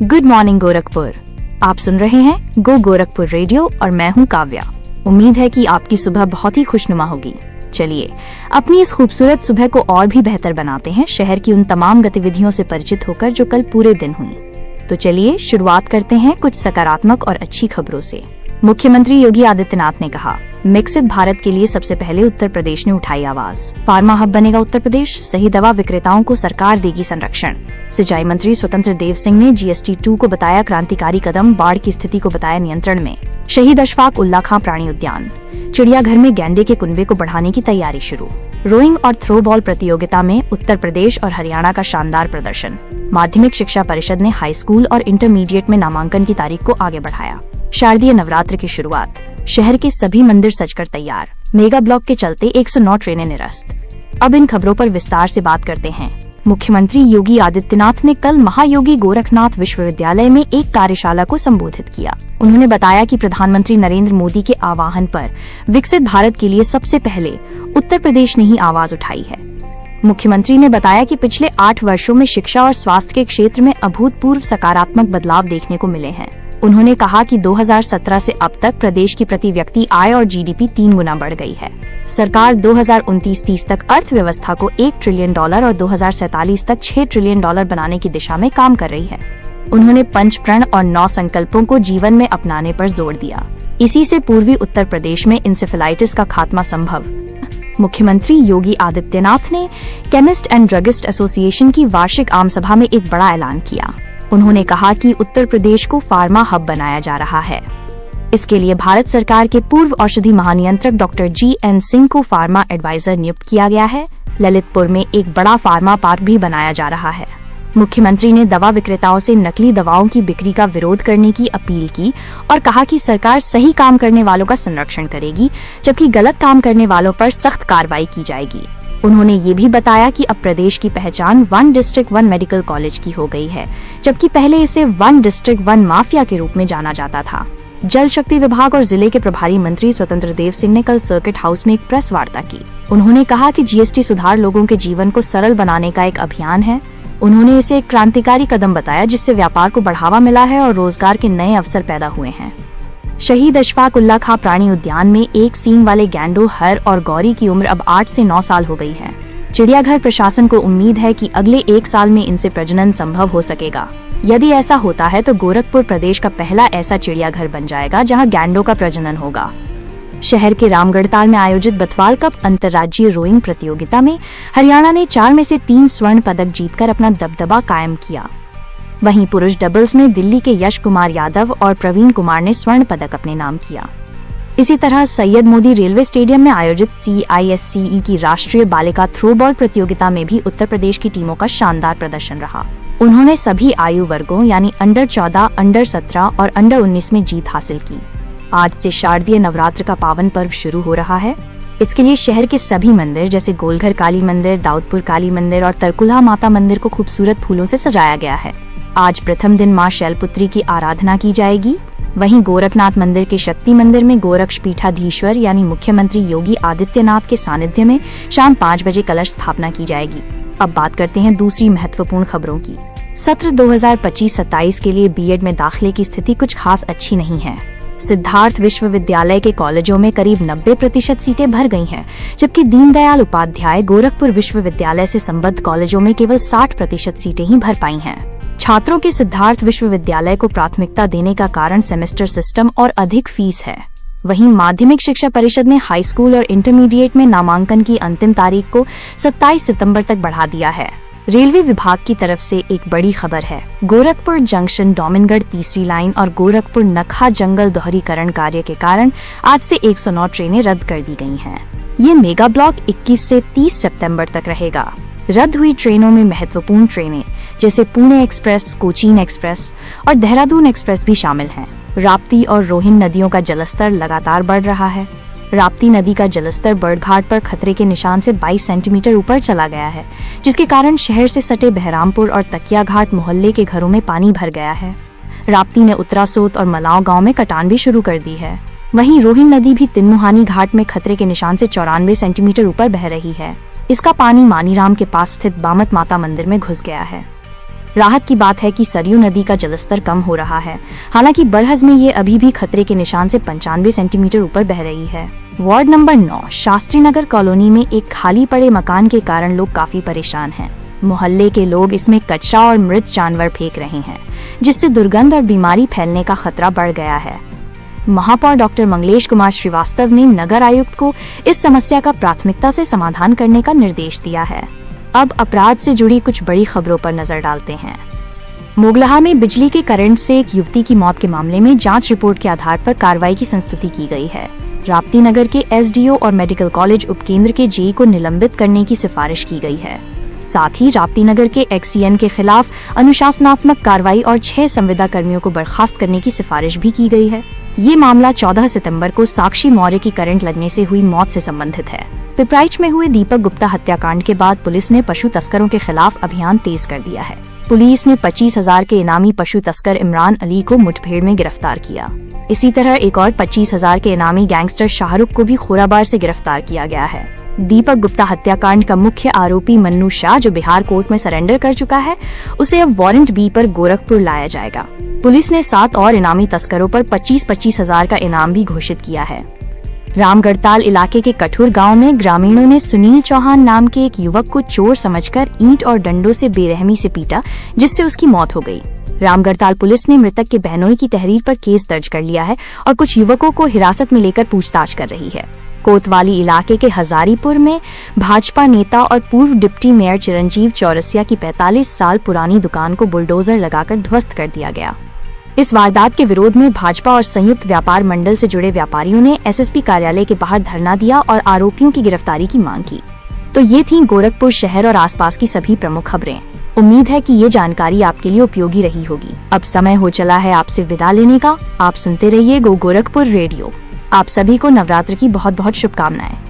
Good morning Gorakhpur. आप सुन रहे हैं गो गोरखपुर रेडियो और मैं हूं काव्या। उम्मीद है कि आपकी सुबह बहुत ही खुशनुमा होगी। चलिए अपनी इस खूबसूरत सुबह को और भी बेहतर बनाते हैं शहर की उन तमाम गतिविधियों से परिचित होकर जो कल पूरे दिन हुई। तो चलिए शुरुआत करते हैं कुछ सकारात्मक और अच्छी खबरों से। मुख्यमंत्री योगी आदित्यनाथ ने कहा, विकसित भारत के लिए सबसे पहले उत्तर प्रदेश ने उठाई आवाज। फार्मा हब बनेगा उत्तर प्रदेश, सही दवा विक्रेताओं को सरकार देगी संरक्षण। सिंचाई मंत्री स्वतंत्र देव सिंह ने GST 2 को बताया क्रांतिकारी कदम, बाढ़ की स्थिति को बताया नियंत्रण में। शहीद अशफाक उल्ला खां प्राणी उद्यान। चिड़ियाघर में गैंडे के कुनबे को बढ़ाने की तैयारी शुरू। रोइंग और थ्रो बॉल प्रतियोगिता में उत्तर प्रदेश और हरियाणा का शानदार प्रदर्शन। माध्यमिक शिक्षा परिषद ने हाई स्कूल और इंटरमीडिएट में नामांकन की तारीख को आगे बढ़ाया। शारदीय नवरात्र की शुरुआत। शहर के सभी मंदिर सजकर तैयार। मेगा ब्लॉक के चलते 109 ट्रेनें निरस्त। अब इन खबरों पर विस्तार से बात करते हैं। मुख्यमंत्री योगी आदित्यनाथ ने कल महायोगी गोरखनाथ विश्वविद्यालय में एक कार्यशाला को संबोधित किया। उन्होंने बताया कि प्रधानमंत्री नरेंद्र मोदी के आह्वान पर विकसित भारत के लिए सबसे पहले उत्तर प्रदेश ने ही आवाज उठाई है। मुख्यमंत्री ने बताया कि पिछले 8 वर्षों में शिक्षा और स्वास्थ्य के क्षेत्र में अभूतपूर्व सकारात्मक बदलाव देखने को मिले हैं। उन्होंने कहा कि 2017 से अब तक प्रदेश की प्रति व्यक्ति आय और GDP 3 गुना बढ़ गई है। सरकार 2029-30 तक अर्थव्यवस्था को $1 ट्रिलियन और 2047 तक $6 ट्रिलियन बनाने की दिशा में काम कर रही है। उन्होंने पंच प्रण और 9 संकल्पों को जीवन में अपनाने पर जोर दिया। इसी से पूर्वी उत्तर प्रदेश में इंसेफेलाइटिस का खात्मा संभव। मुख्यमंत्री योगी आदित्यनाथ ने केमिस्ट एंड ड्रगिस्ट एसोसिएशन की वार्षिक आम सभा में एक बड़ा ऐलान किया। उन्होंने कहा कि उत्तर प्रदेश को फार्मा हब बनाया जा रहा है। इसके लिए भारत सरकार के पूर्व औषधि महानियंत्रक डॉक्टर GN सिंह को फार्मा एडवाइजर नियुक्त किया गया है। ललितपुर में एक बड़ा फार्मा पार्क भी बनाया जा रहा है। मुख्यमंत्री ने दवा विक्रेताओं से नकली दवाओं की बिक्री का विरोध करने की अपील की और कहा कि सरकार सही काम करने वालों का संरक्षण करेगी, जबकि गलत काम करने वालों पर सख्त कार्रवाई की जाएगी। उन्होंने ये भी बताया कि अब प्रदेश की पहचान 1 डिस्ट्रिक्ट 1 मेडिकल कॉलेज की हो गई है, जबकि पहले इसे 1 डिस्ट्रिक्ट 1 माफिया के रूप में जाना जाता था। जल शक्ति विभाग और जिले के प्रभारी मंत्री स्वतंत्र देव सिंह ने कल सर्किट हाउस में एक प्रेस वार्ता की। उन्होंने कहा कि GST सुधार लोगों के जीवन को सरल बनाने का एक अभियान है। उन्होंने इसे एक क्रांतिकारी कदम बताया जिससे व्यापार को बढ़ावा मिला है और रोजगार के नए अवसर पैदा हुए हैं। शहीद अशफाक उल्ला खां प्राणी उद्यान में एक सींग वाले गैंडों हर और गौरी की उम्र अब 8 से 9 साल हो गई है। चिड़ियाघर प्रशासन को उम्मीद है कि अगले 1 साल में इनसे प्रजनन संभव हो सकेगा। यदि ऐसा होता है तो गोरखपुर प्रदेश का पहला ऐसा चिड़ियाघर बन जाएगा जहां गैंडों का प्रजनन होगा। शहर के रामगढ़ताल में आयोजित बथवाल कप अंतर्राज्यीय रोइंग प्रतियोगिता में हरियाणा ने 4 में से 3 स्वर्ण पदक जीतकर अपना दबदबा कायम किया। वहीं पुरुष डबल्स में दिल्ली के यश कुमार यादव और प्रवीण कुमार ने स्वर्ण पदक अपने नाम किया। इसी तरह सैयद मोदी रेलवे स्टेडियम में आयोजित CISCE की राष्ट्रीय बालिका थ्रो बॉल प्रतियोगिता में भी उत्तर प्रदेश की टीमों का शानदार प्रदर्शन रहा। उन्होंने सभी आयु वर्गों यानी अंडर 14, अंडर 17 और अंडर 19 में जीत हासिल की। आज से शारदीय नवरात्र का पावन पर्व शुरू हो रहा है। इसके लिए शहर के सभी मंदिर जैसे गोलघर काली मंदिर, दाऊदपुर काली मंदिर और तरकुलहा माता मंदिर को खूबसूरत फूलों से सजाया गया है। आज प्रथम दिन मां शैलपुत्री की आराधना की जाएगी। वहीं गोरखनाथ मंदिर के शक्ति मंदिर में गोरक्ष पीठाधीश्वर यानी मुख्यमंत्री योगी आदित्यनाथ के सानिध्य में शाम 5 बजे कलश स्थापना की जाएगी। अब बात करते हैं दूसरी महत्वपूर्ण खबरों की। सत्र 2025-27 के लिए B.Ed में दाखिले की स्थिति कुछ खास अच्छी नहीं है। सिद्धार्थ विश्वविद्यालय के कॉलेजों में करीब 90% सीटें भर गई हैं, जबकि दीनदयाल उपाध्याय गोरखपुर विश्वविद्यालय से संबद्ध कॉलेजों में केवल 60% सीटें ही भर पाई हैं। छात्रों के सिद्धार्थ विश्वविद्यालय को प्राथमिकता देने का कारण सेमेस्टर सिस्टम और अधिक फीस है। वहीं माध्यमिक शिक्षा परिषद ने हाई स्कूल और इंटरमीडिएट में नामांकन की अंतिम तारीख को 27 सितंबर तक बढ़ा दिया है। रेलवे विभाग की तरफ से एक बड़ी खबर है। गोरखपुर जंक्शन डोमिनगढ़ तीसरी लाइन और गोरखपुर नखा जंगल दोहरीकरण कार्य के कारण आज से 109 ट्रेनें रद्द कर दी गई हैं। ये मेगा ब्लॉक 21 से 30 सितंबर तक रहेगा। रद्द हुई ट्रेनों में महत्वपूर्ण ट्रेनें जैसे पुणे एक्सप्रेस, कोचीन एक्सप्रेस और देहरादून एक्सप्रेस भी शामिल हैं। राप्ती और रोहिन नदियों का जलस्तर लगातार बढ़ रहा है। राप्ती नदी का जलस्तर बर्डघाट पर खतरे के निशान से 22 सेंटीमीटर ऊपर चला गया है, जिसके कारण शहर से सटे बहरामपुर और तकिया घाट मोहल्ले के घरों में पानी भर गया है। राप्ती ने उत्तरासोत और मलाव गांव में कटान भी शुरू कर दी है। वहीं रोहिन नदी भी तिन्नुहानी घाट में खतरे के निशान से 94 सेंटीमीटर ऊपर बह रही है। इसका पानी मानीराम के पास स्थित बामत माता मंदिर में घुस गया है। राहत की बात है कि सरयू नदी का जलस्तर कम हो रहा है। हालांकि बरहज में ये अभी भी खतरे के निशान से 95 सेंटीमीटर ऊपर बह रही है। Ward number 9 Shastri Nagar colony में एक खाली पड़े मकान के कारण लोग काफी परेशान हैं। मोहल्ले के लोग इसमें कचरा और मृत जानवर फेंक रहे हैं, जिससे दुर्गंध और बीमारी फैलने का खतरा बढ़ गया है। महापौर डॉक्टर मंगलेश कुमार श्रीवास्तव ने नगर आयुक्त को इस समस्या का प्राथमिकता से समाधान करने का निर्देश दिया है। अब अपराध से जुड़ी कुछ बड़ी खबरों पर नजर डालते हैं। मोगलहा में बिजली के करंट से एक युवती की मौत के मामले में जांच रिपोर्ट के आधार पर कार्रवाई की संस्तुति की गई है। राप्ती नगर के एसडीओ और मेडिकल कॉलेज उपकेंद्र के जेई को निलंबित करने की सिफारिश की गई है। साथ ही राप्ती नगर के एक्सीएन के खिलाफ अनुशासनात्मक कार्रवाई और 6 संविदा कर्मियों को बर्खास्त करने की सिफारिश भी की गई है। ये मामला 14 सितंबर को साक्षी मौर्य की करंट लगने से हुई मौत से संबंधित है। पिपराइच में हुए दीपक गुप्ता हत्याकांड के बाद पुलिस ने पशु तस्करों के खिलाफ अभियान तेज कर दिया है। पुलिस ने 25,000 के इनामी पशु तस्कर इमरान अली को मुठभेड़ में गिरफ्तार किया। इसी तरह एक और 25,000 के इनामी गैंगस्टर शाहरुख को भी खोराबार से गिरफ्तार किया गया है। दीपक गुप्ता हत्याकांड का मुख्य आरोपी मन्नू शाह, जो बिहार कोर्ट में सरेंडर कर चुका है, उसे अब वारंट बी पर गोरखपुर लाया जाएगा। पुलिस ने 7 और इनामी तस्करों पर 25,000 का इनाम भी घोषित किया है। रामगढ़ताल इलाके के कठुर गांव में ग्रामीणों ने सुनील चौहान नाम के एक युवक को चोर समझकर ईंट और डंडों से बेरहमी से पीटा, जिससे उसकी मौत हो गई। रामगढ़ताल पुलिस ने मृतक के बहनोई की तहरीर पर केस दर्ज कर लिया है और कुछ युवकों को हिरासत में लेकर पूछताछ कर रही है। कोतवाली इलाके के हजारीपुर में भाजपा नेता और पूर्व डिप्टी मेयर चिरंजीव चौरसिया की 45 साल पुरानी दुकान को बुलडोजर लगाकर ध्वस्त कर दिया गया। इस वारदात के विरोध में भाजपा और संयुक्त व्यापार मंडल से जुड़े व्यापारियों ने एसएसपी कार्यालय के बाहर धरना दिया और आरोपियों की गिरफ्तारी की मांग की। तो ये थी गोरखपुर शहर और आसपास की सभी प्रमुख खबरें। उम्मीद है कि ये जानकारी आपके लिए उपयोगी रही होगी। अब समय हो चला है आपसे विदा लेने का। आप सुनते रहिए गो गोरखपुर रेडियो। आप सभी को नवरात्र की बहुत बहुत शुभकामनाएं।